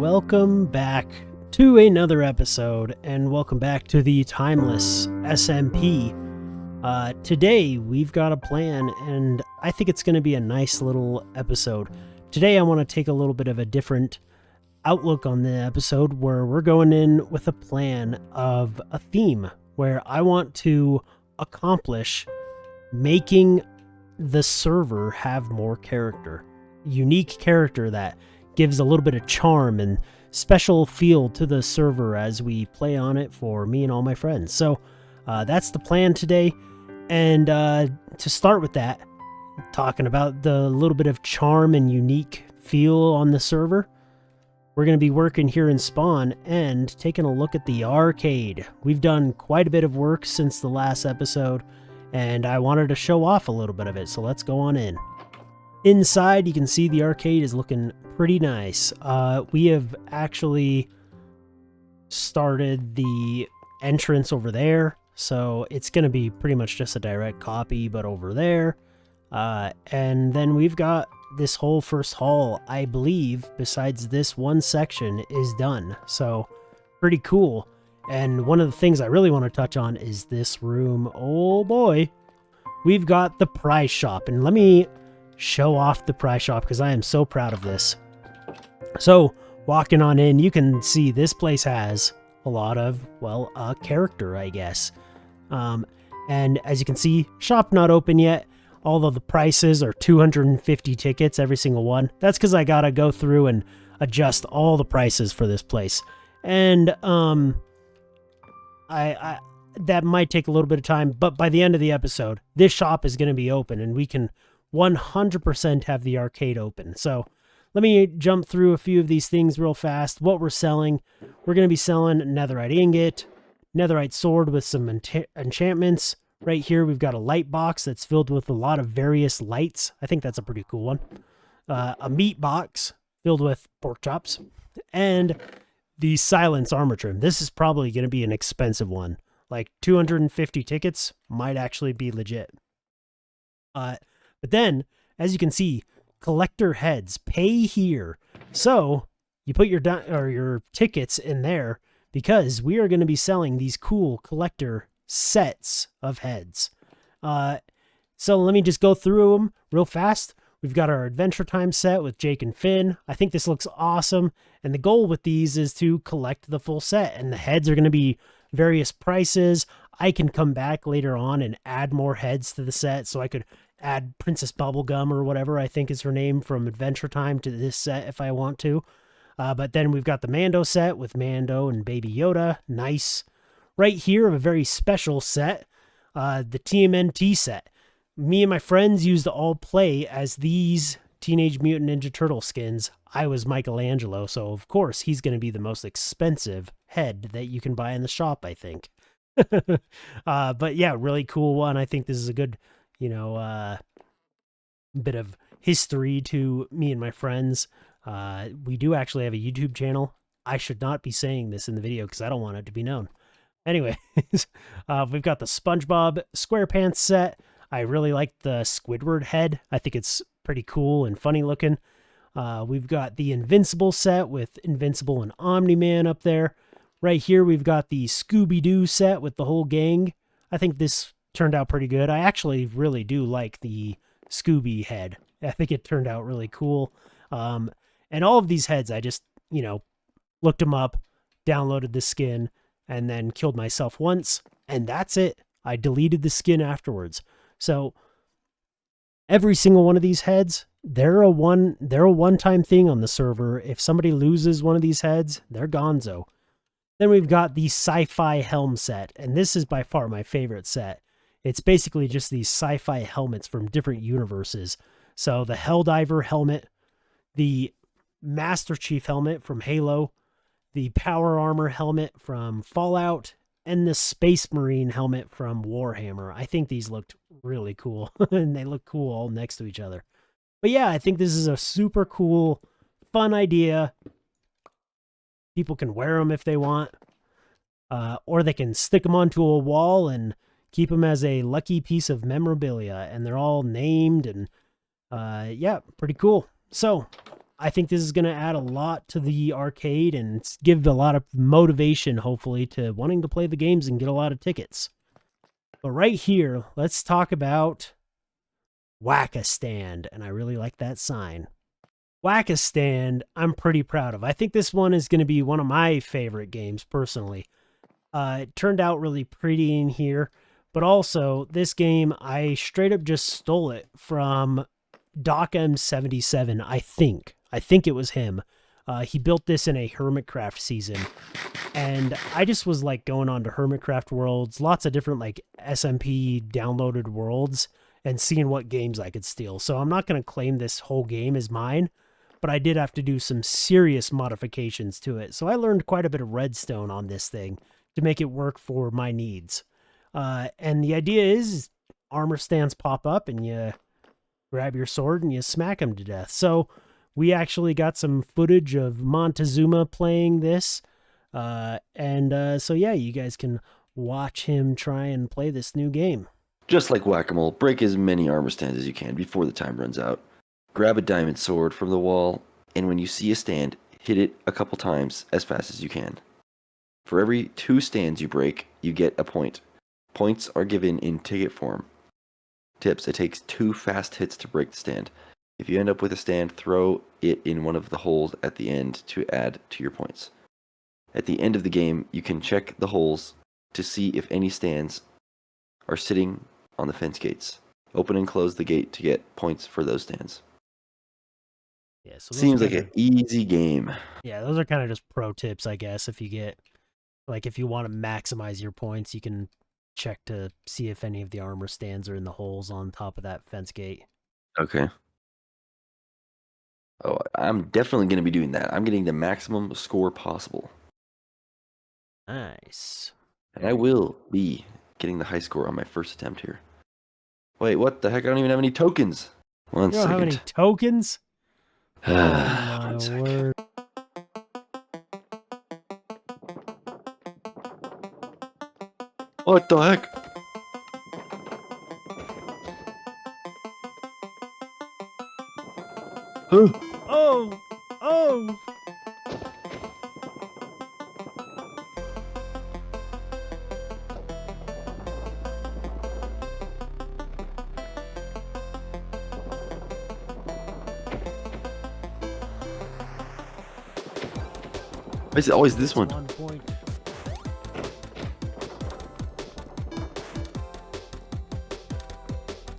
welcome back to another episode, and welcome back to the Timeless SMP. Today we've got a plan, and I think it's going to be a nice little episode. Today I want to take a little bit of a different outlook on the episode, where we're going in with a plan of a theme, where I want to accomplish making the server have more character. Unique character that gives a little bit of charm and special feel to the server as we play on it for me and all my friends. So that's the plan today. And to start with that, talking about the little bit of charm and unique feel on the server, we're going to be working here in Spawn and taking a look at the arcade. We've done quite a bit of work since the last episode, and I wanted to show off a little bit of it, so let's go on in. Inside, you can see the arcade is looking pretty nice. We have actually started the entrance over there, so it's going to be pretty much just a direct copy, but over there. And then we've got this whole first hall, I believe, besides this one section, is done. So, pretty cool. And one of the things I really want to touch on is this room. Oh boy. We've got the prize shop, and let me show off the prize shop because I am so proud of this. So, walking on in, you can see this place has a lot of, well, character, I guess. And as you can see, shop not open yet, although the prices are 250 tickets, every single one. That's because I gotta go through and adjust all the prices for this place. And, that might take a little bit of time, but by the end of the episode, this shop is going to be open, and we can 100% have the arcade open. So let me jump through a few of these things real fast. What we're selling, we're going to be selling netherite ingot, netherite sword with some enchantments. Right here, we've got a light box that's filled with a lot of various lights. I think that's a pretty cool one. A meat box filled with pork chops, and the silence armor trim. This is probably going to be an expensive one. Like 250 tickets might actually be legit. But then, as you can see, collector heads, pay here. So you put your tickets in there because we are going to be selling these cool collector sets of heads. So let me just go through them real fast. We've got our Adventure Time set with Jake and Finn. I think this looks awesome. And the goal with these is to collect the full set. And the heads are going to be various prices. I can come back later on and add more heads to the set. So I could add Princess Bubblegum or whatever I think is her name from Adventure Time to this set if I want to. But then we've got the Mando set with Mando and Baby Yoda. Nice. Right here, a very special set. The TMNT set. Me and my friends used to all play as these Teenage Mutant Ninja Turtle skins. I was Michelangelo, so of course he's going to be the most expensive head that you can buy in the shop, I think. But yeah, really cool one. I think this is a good, bit of history to me and my friends. We do actually have a YouTube channel. I should not be saying this in the video because I don't want it to be known. Anyways, we've got the SpongeBob SquarePants set. I really like the Squidward head. I think it's pretty cool and funny looking. We've got the Invincible set with Invincible and Omni-Man up there. Right here, we've got the Scooby-Doo set with the whole gang. I think this turned out pretty good. I actually really do like the Scooby head. I think it turned out really cool. And all of these heads, I just, looked them up, downloaded the skin, and then killed myself once, and that's it. I deleted the skin afterwards. So every single one of these heads, they're a one-time thing on the server. If somebody loses one of these heads, they're gonzo. Then we've got the sci-fi helm set, and this is by far my favorite set. It's basically just these sci-fi helmets from different universes. So the Helldiver helmet, the Master Chief helmet from Halo, the Power Armor helmet from Fallout, and the Space Marine helmet from Warhammer. I think these looked really cool, and they look cool all next to each other. But yeah, I think this is a super cool, fun idea. People can wear them if they want, or they can stick them onto a wall and keep them as a lucky piece of memorabilia, and they're all named, and yeah, pretty cool. So I think this is going to add a lot to the arcade and give a lot of motivation, hopefully, to wanting to play the games and get a lot of tickets. But right here, let's talk about Whack-A-Stand, and I really like that sign. Whack-A-Stand, I'm pretty proud of. I think this one is going to be one of my favorite games, personally. It turned out really pretty in here, but also, this game, I straight up just stole it from Doc M77, I think. I think it was him. He built this in a Hermitcraft season, and I just was like going on to Hermitcraft worlds, lots of different like SMP downloaded worlds, and seeing what games I could steal. So I'm not going to claim this whole game as mine, but I did have to do some serious modifications to it. So I learned quite a bit of redstone on this thing to make it work for my needs. And the idea is armor stands pop up and you grab your sword and you smack him to death. So we actually got some footage of Montezuma playing this. So yeah, you guys can watch him try and play this new game. Just like whack-a-mole, break as many armor stands as you can before the time runs out. Grab a diamond sword from the wall, and when you see a stand, hit it a couple times as fast as you can. For every 2 stands you break, you get a point. Points are given in ticket form. Tips: it takes 2 fast hits to break the stand. If you end up with a stand, throw it in one of the holes at the end to add to your points. At the end of the game, you can check the holes to see if any stands are sitting on the fence gates. Open and close the gate to get points for those stands. Yeah, so seems like an easy game. Yeah, those are kind of just pro tips, I guess. If you get, like, if you want to maximize your points, you can check to see if any of the armor stands are in the holes on top of that fence gate. Okay. Oh, I'm definitely going to be doing that. I'm getting the maximum score possible. Nice. And I will be getting the high score on my first attempt here. Wait, what the heck? I don't even have any tokens. One second. You don't have any tokens? Oh my One second. word. What the heck? Huh? Oh! Oh! Why is it always this one? 1 point.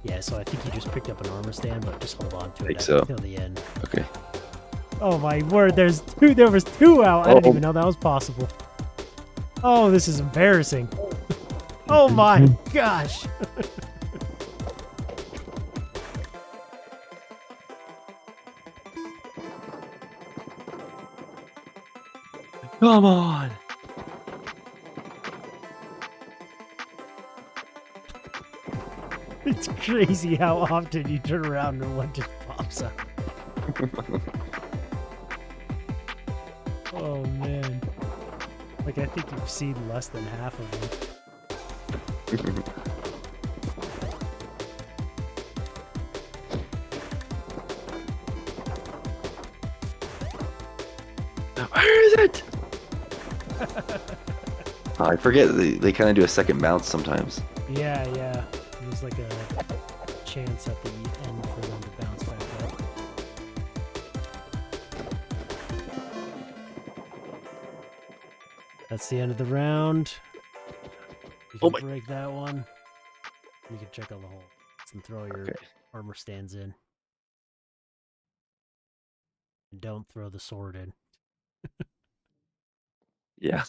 Yeah, so I think you just picked up an armor stand, but just hold on to it until the end. Okay. Oh my word, there was 2 out. I didn't even know that was possible. Oh, this is embarrassing. Oh my gosh. Come on. It's crazy how often you turn around and one just pops up. Oh man. Like, I think you've seen less than half of them. Where is it? Oh, I forget they kind of do a second bounce sometimes. Yeah, yeah. There's like a chance at the end for them to bounce back up. That's the end of the round. You can break that one. You can check out the holes and throw your armor stands in. And don't throw the sword in. Yeah.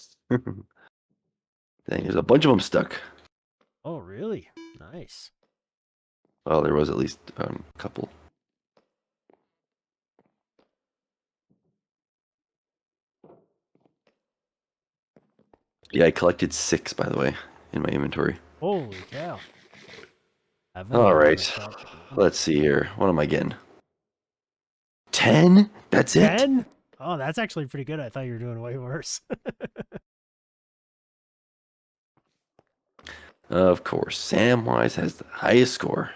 Dang, there's a bunch of them stuck. Oh, really? Nice. Well, there was at least a couple. Yeah, I collected 6, by the way, in my inventory. Holy cow. All right. Let's see here. What am I getting? 10? That's 10? it? 10? Oh, that's actually pretty good. I thought you were doing way worse. Of course. Samwise has the highest score.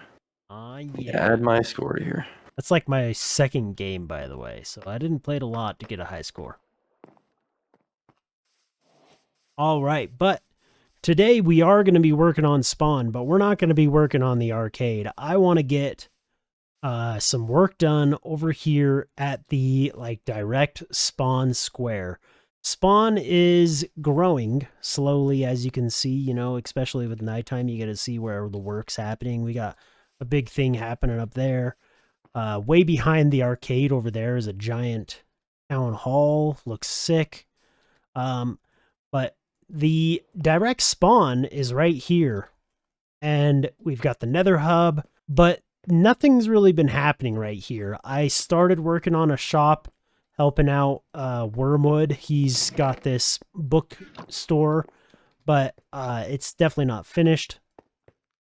Yeah. Add my score to here. That's like my second game, by the way, so I didn't play it a lot to get a high score. All right, but today we are going to be working on Spawn, but we're not going to be working on the arcade. I want to get some work done over here at the direct Spawn square. Spawn is growing slowly, as you can see, you know, especially with nighttime, you get to see where the work's happening. We got a big thing happening up there. Way behind the arcade over there is a giant town hall. Looks sick. But the direct Spawn is right here. And we've got the Nether hub, but nothing's really been happening right here. I started working on a shop, helping out Wormwood. He's got this bookstore, but it's definitely not finished.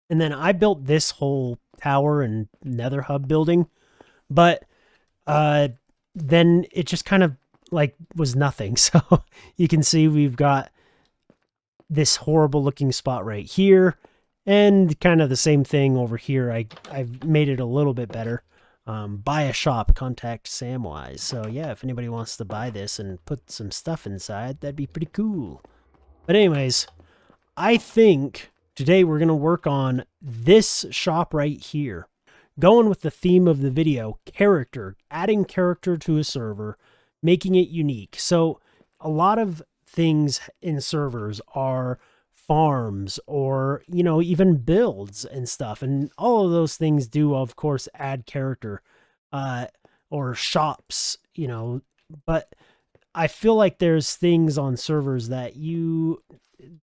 And then I built this whole tower and Nether hub building, but then it just kind of was nothing. So you can see we've got this horrible looking spot right here. And kind of the same thing over here. I've made it a little bit better. Buy a shop, contact Samwise. So yeah, if anybody wants to buy this and put some stuff inside, that'd be pretty cool. But anyways, I think today we're going to work on this shop right here. Going with the theme of the video, character, adding character to a server, making it unique. So a lot of things in servers are farms or, you know, even builds and stuff. And all of those things do, of course, add character, or shops, you know, but I feel like there's things on servers that you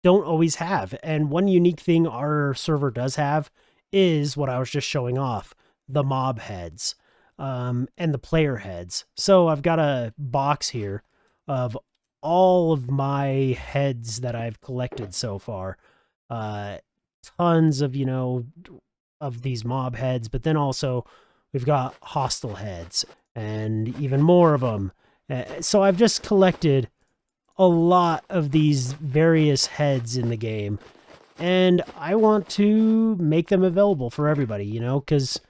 don't always have. And one unique thing our server does have is what I was just showing off, the mob heads, and the player heads. So I've got a box here of all of my heads that I've collected so far. Tons of, you know, of these mob heads, but then also we've got hostile heads and even more of them. So I've just collected a lot of these various heads in the game, and I want to make them available for everybody, you know, because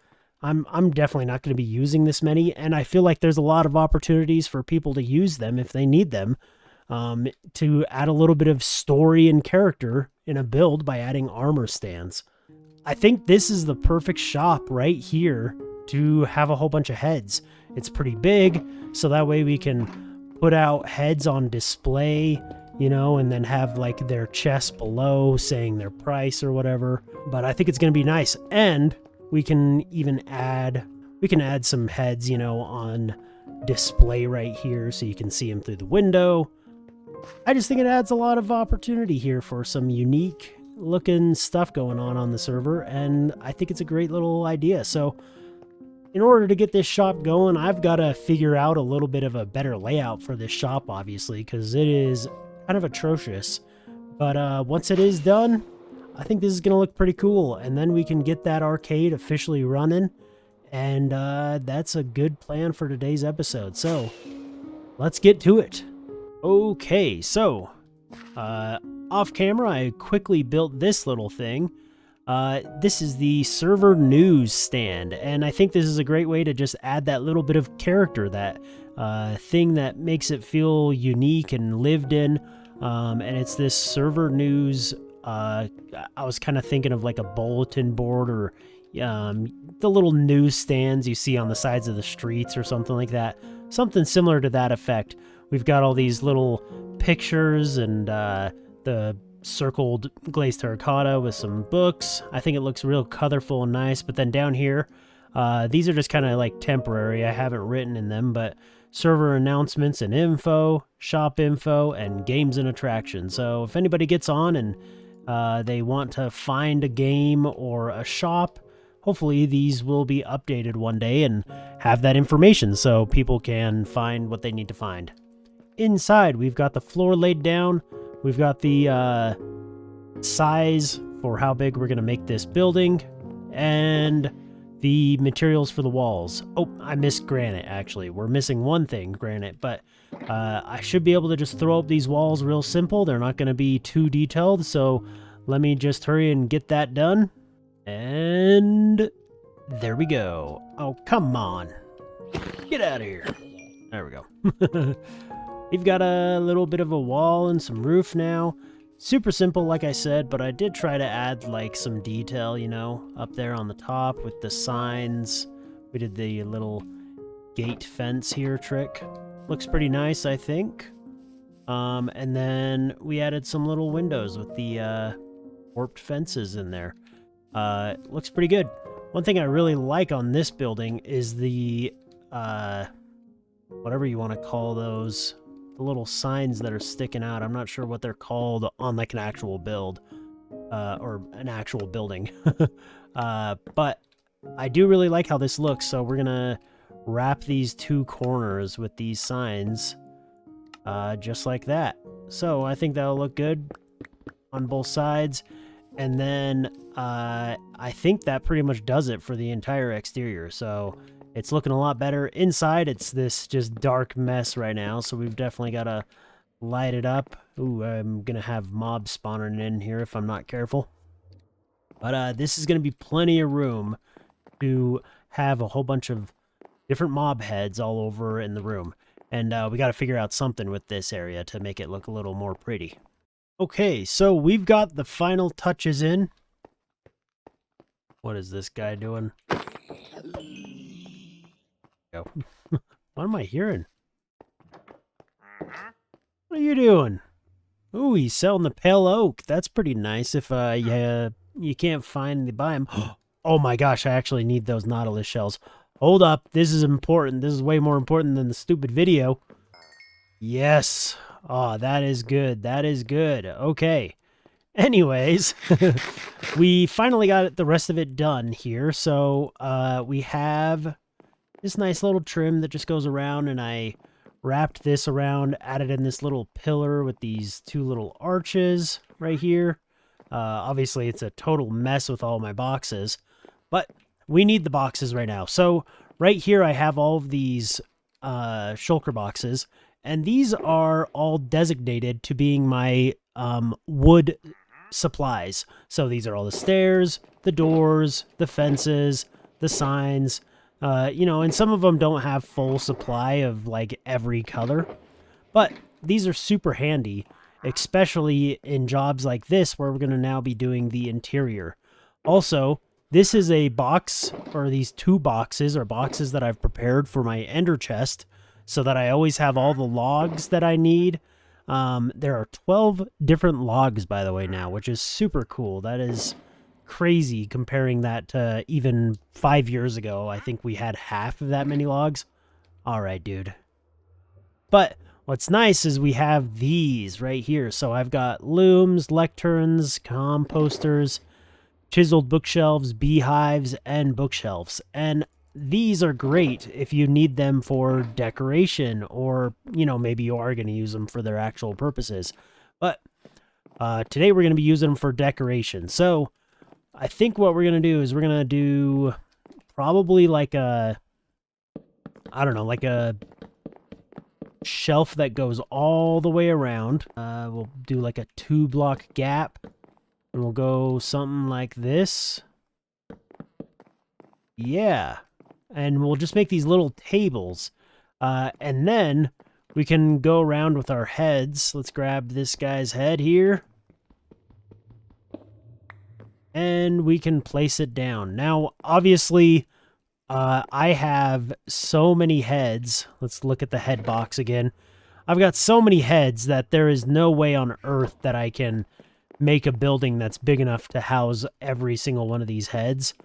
I'm definitely not going to be using this many, and I feel like there's a lot of opportunities for people to use them if they need them. To add a little bit of story and character in a build by adding armor stands. I think this is the perfect shop right here to have a whole bunch of heads. It's pretty big, so that way we can put out heads on display, you know, and then have like their chest below saying their price or whatever. But I think it's going to be nice. And we can even add some heads, you know, on display right here so you can see them through the window. I just think it adds a lot of opportunity here for some unique looking stuff going on the server, and I think it's a great little idea. So in order to get this shop going, I've got to figure out a little bit of a better layout for this shop, obviously, because it is kind of atrocious. But once it is done, I think this is going to look pretty cool, and then we can get that arcade officially running, and that's a good plan for today's episode. So let's get to it. Okay, so off camera, I quickly built this little thing. This is the server news stand, and I think this is a great way to just add that little bit of character, that thing that makes it feel unique and lived in. And it's this server news. I was kind of thinking of like a bulletin board, or the little news stands you see on the sides of the streets or something like that. Something similar to that effect. We've got all these little pictures and the circled glazed terracotta with some books. I think it looks real colorful and nice. But then down here, these are just kind of like temporary. I haven't written in them, but server announcements and info, shop info, and games and attractions. So if anybody gets on and they want to find a game or a shop, hopefully these will be updated one day and have that information so people can find what they need to find. Inside, we've got the floor laid down. We've got the size for how big we're going to make this building, and the materials for the walls. Oh, I missed granite, actually. We're missing one thing, granite, but I should be able to just throw up these walls real simple. They're not going to be too detailed, so let me just hurry and get that done. And there we go. Oh, come on. Get out of here. There we go. We've got a little bit of a wall and some roof now. Super simple, like I said, but I did try to add like some detail, you know, up there on the top with the signs. We did the little gate fence here trick. Looks pretty nice, I think. And then we added some little windows with the warped fences in there. Looks pretty good. One thing I really like on this building is the, whatever you want to call those, the little signs that are sticking out. I'm not sure what they're called on like an actual build, or an actual building. But I do really like how this looks, so we're gonna wrap these two corners with these signs, just like that. So I think that'll look good on both sides. And then I think that pretty much does it for the entire exterior. So it's looking a lot better. Inside, it's this just dark mess right now, so we've definitely got to light it up. Ooh, I'm going to have mobs spawning in here if I'm not careful. But this is going to be plenty of room to have a whole bunch of different mob heads all over in the room. And we got to figure out something with this area to make it look a little more pretty. Okay, so we've got the final touches in. What is this guy doing? Go. What am I hearing? What are you doing? Ooh, he's selling the pale oak. That's pretty nice if you can't find the biome. Oh my gosh, I actually need those nautilus shells. Hold up, this is important. This is way more important than the stupid video. Yes. Oh, that is good. That is good. Okay. Anyways, we finally got the rest of it done here. So we have this nice little trim that just goes around, and I wrapped this around, added in this little pillar with these two little arches right here. Obviously, it's a total mess with all my boxes, but we need the boxes right now. So right here, I have all of these shulker boxes, and these are all designated to being my wood supplies. So these are all the stairs, the doors, the fences, the signs, you know, and some of them don't have full supply of like every color, but these are super handy, especially in jobs like this where we're going to now be doing the interior. Also, this is a box, or these two boxes are boxes that I've prepared for my ender chest, so that I always have all the logs that I need. There are 12 different logs, by the way, now, which is super cool. That is crazy comparing that to even 5 years ago. I think we had half of that many logs. All right, dude. But what's nice is we have these right here. So I've got looms, lecterns, composters, chiseled bookshelves, beehives, and bookshelves. And these are great if you need them for decoration, or, you know, maybe you are going to use them for their actual purposes. But today we're going to be using them for decoration. So I think what we're going to do is we're going to do probably like a, I don't know, like a shelf that goes all the way around. We'll do like a 2-block gap, and we'll go something like this. Yeah. And we'll just make these little tables. And then we can go around with our heads. Let's grab this guy's head here. And we can place it down. Now, obviously, I have so many heads. Let's look at the head box again. I've got so many heads that there is no way on earth that I can make a building that's big enough to house every single one of these heads.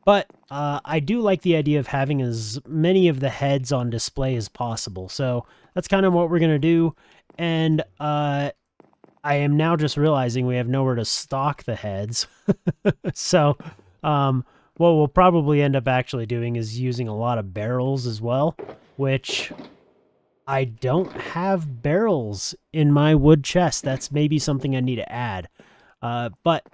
But I do like the idea of having as many of the heads on display as possible. So that's kind of what we're going to do. And I am now just realizing we have nowhere to stock the heads. So what we'll probably end up actually doing is using a lot of barrels as well, which I don't have barrels in my wood chest. That's maybe something I need to add. But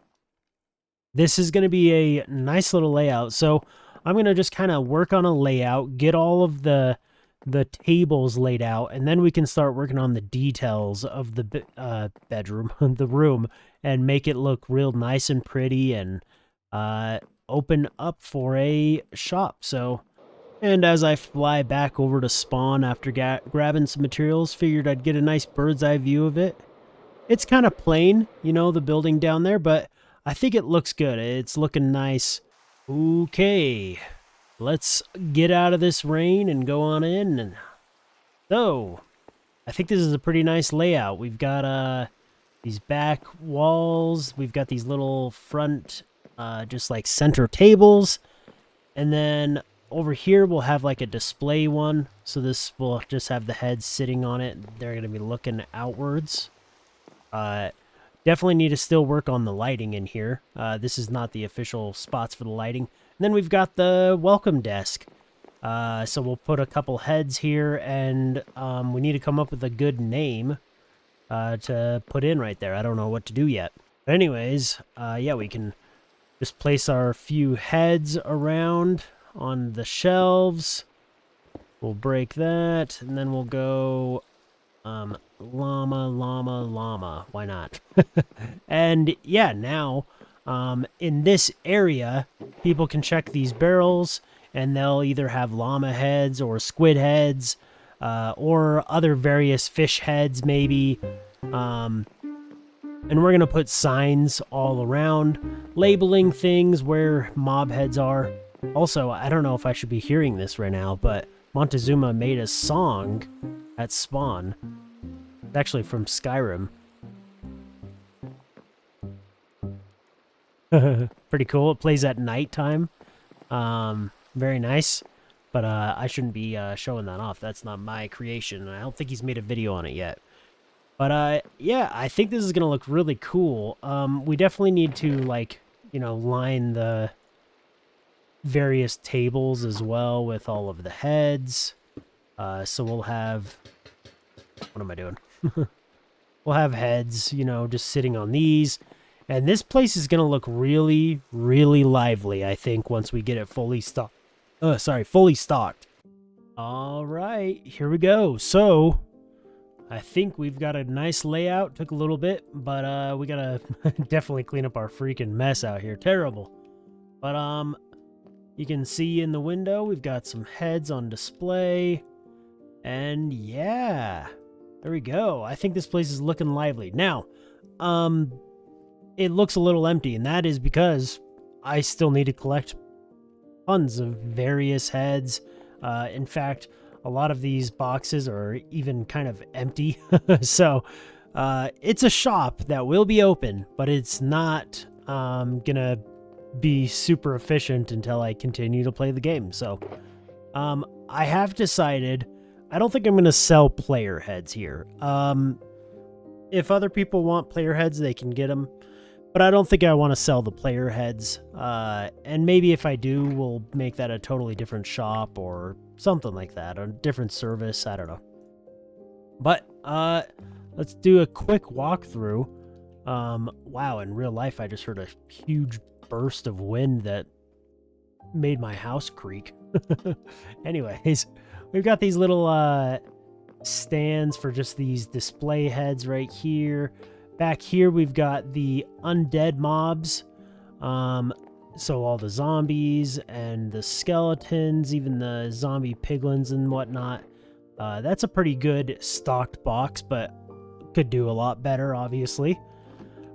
this is going to be a nice little layout. So I'm going to just kind of work on a layout, get all of the tables laid out, and then we can start working on the details of the bedroom, the room, and make it look real nice and pretty, and open up for a shop. So And as I fly back over to spawn after grabbing some materials, figured I'd get a nice bird's eye view of it. It's kind of plain, you know, the building down there, but I think it looks good. It's looking nice. Okay, let's get out of this rain and go on in. And so, I think this is a pretty nice layout. We've got these back walls. We've got these little front, just like center tables. And then over here, we'll have like a display one. So this will just have the heads sitting on it. They're going to be looking outwards. Definitely need to still work on the lighting in here. This is not the official spots for the lighting. And then we've got the welcome desk. So we'll put a couple heads here, and we need to come up with a good name to put in right there. I don't know what to do yet. But anyways, yeah, we can just place our few heads around on the shelves. We'll break that, and then we'll go llama, llama, llama. Why not? And yeah, now in this area, people can check these barrels, and they'll either have llama heads or squid heads, or other various fish heads maybe. And we're going to put signs all around, labeling things where mob heads are. Also, I don't know if I should be hearing this right now, but Montezuma made a song at spawn. It's actually from Skyrim. Pretty cool. It plays at nighttime. Very nice. But I shouldn't be showing that off. That's not my creation. I don't think he's made a video on it yet. But yeah, I think this is going to look really cool. We definitely need to, like, you know, line the various tables as well with all of the heads. So we'll have... What am I doing? We'll have heads, you know, just sitting on these. And this place is going to look really, really lively, I think, once we get it fully stocked. Fully stocked. All right, here we go. So, I think we've got a nice layout. Took a little bit, but we got to definitely clean up our freaking mess out here. Terrible. But, you can see in the window, we've got some heads on display. And, yeah, there we go. I think this place is looking lively. Now, it looks a little empty, and that is because I still need to collect tons of various heads. In fact, a lot of these boxes are even kind of empty. So it's a shop that will be open, but it's not gonna be super efficient until I continue to play the game. So I have decided I don't think I'm gonna sell player heads here. If other people want player heads, they can get them. But I don't think I want to sell the player heads. And maybe if I do, we'll make that a totally different shop or something like that. A different service. I don't know. But let's do a quick walkthrough. Wow, in real life, I just heard a huge burst of wind that made my house creak. Anyways, we've got these little stands for just these display heads right here. Back here, we've got the undead mobs. So all the zombies and the skeletons, even the zombie piglins and whatnot. That's a pretty good stocked box, but could do a lot better, obviously.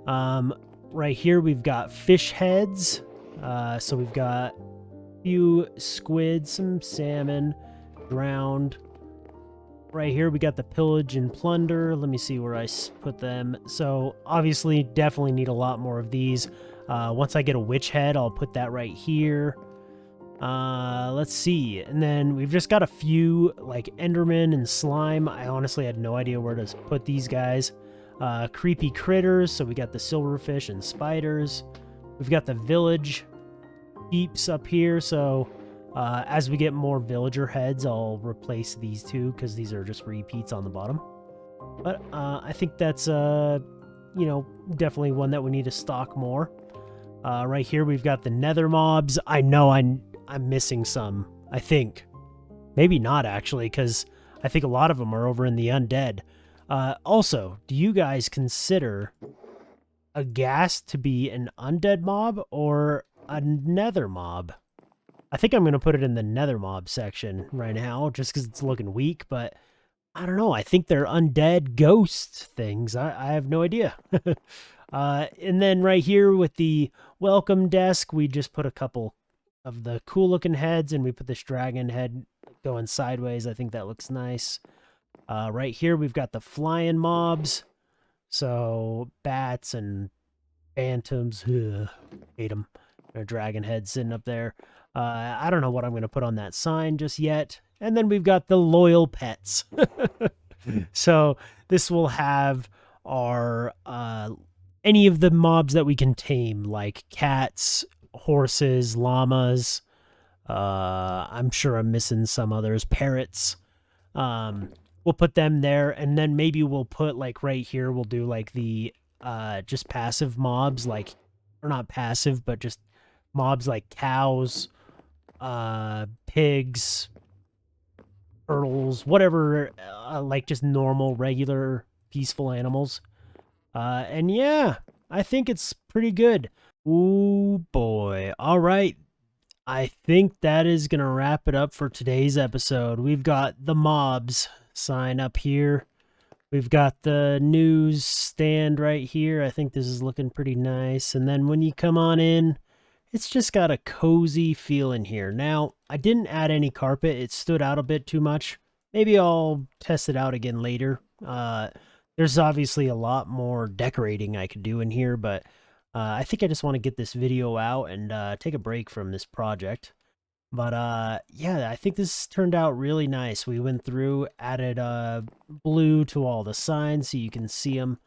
Right here, we've got fish heads. So we've got a few squid, some salmon, drowned. Right here, we got the pillage and plunder. Let me see where I put them. So, obviously, definitely need a lot more of these. Once I get a witch head, I'll put that right here. Let's see. And then we've just got a few, like, enderman and slime. I honestly had no idea where to put these guys. Creepy critters. So, we got the silverfish and spiders. We've got the village peeps up here. So... as we get more villager heads, I'll replace these two because these are just repeats on the bottom. But I think that's, you know, definitely one that we need to stock more. Right here, we've got the nether mobs. I know I'm missing some, I think. Maybe not, actually, because I think a lot of them are over in the undead. Also, do you guys consider a ghast to be an undead mob or a nether mob? I think I'm going to put it in the nether mob section right now just because it's looking weak, but I don't know. I think they're undead ghost things. I have no idea. And then right here with the welcome desk, we just put a couple of the cool looking heads, and we put this dragon head going sideways. I think that looks nice. Right here, we've got the flying mobs. So bats and phantoms. Ugh, hate them. A dragon head sitting up there. I don't know what I'm going to put on that sign just yet. And then we've got the loyal pets. So this will have our any of the mobs that we can tame, like cats, horses, llamas. I'm sure I'm missing some others. Parrots. We'll put them there, and then maybe we'll put like right here. We'll do like the just passive mobs, like, or not passive, but just mobs like cows, pigs, turtles, whatever, like just normal, regular, peaceful animals. And yeah, I think it's pretty good. Ooh boy. All right. I think that is going to wrap it up for today's episode. We've got the mobs sign up here. We've got the news stand right here. I think this is looking pretty nice. And then when you come on in, it's just got a cozy feel in here. Now, I didn't add any carpet. It stood out a bit too much. Maybe I'll test it out again later. There's obviously a lot more decorating I could do in here, but I think I just want to get this video out and take a break from this project. But yeah, I think this turned out really nice. We went through, added blue to all the signs so you can see them.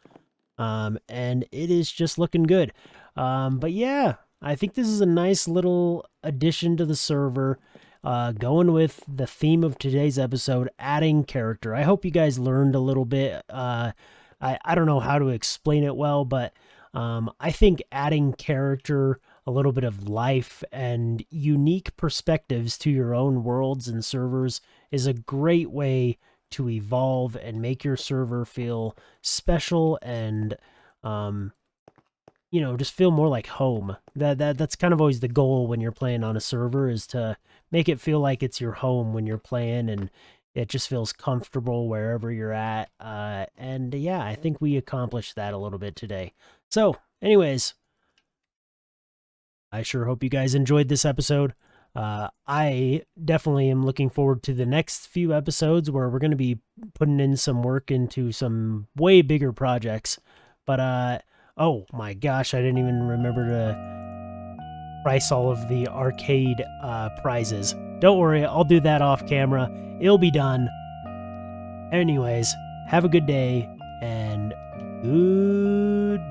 And it is just looking good. But yeah, I think this is a nice little addition to the server. Going with the theme of today's episode, adding character. I hope you guys learned a little bit. I don't know how to explain it well, but I think adding character, a little bit of life, and unique perspectives to your own worlds and servers is a great way to evolve and make your server feel special and, you know, just feel more like home. That's kind of always the goal when you're playing on a server, is to make it feel like it's your home when you're playing, and it just feels comfortable wherever you're at. And yeah, I think we accomplished that a little bit today. So anyways, I sure hope you guys enjoyed this episode. I definitely am looking forward to the next few episodes where we're going to be putting in some work into some way bigger projects. But oh my gosh, I didn't even remember to price all of the arcade prizes. Don't worry, I'll do that off camera. It'll be done. Anyways, have a good day and goodbye.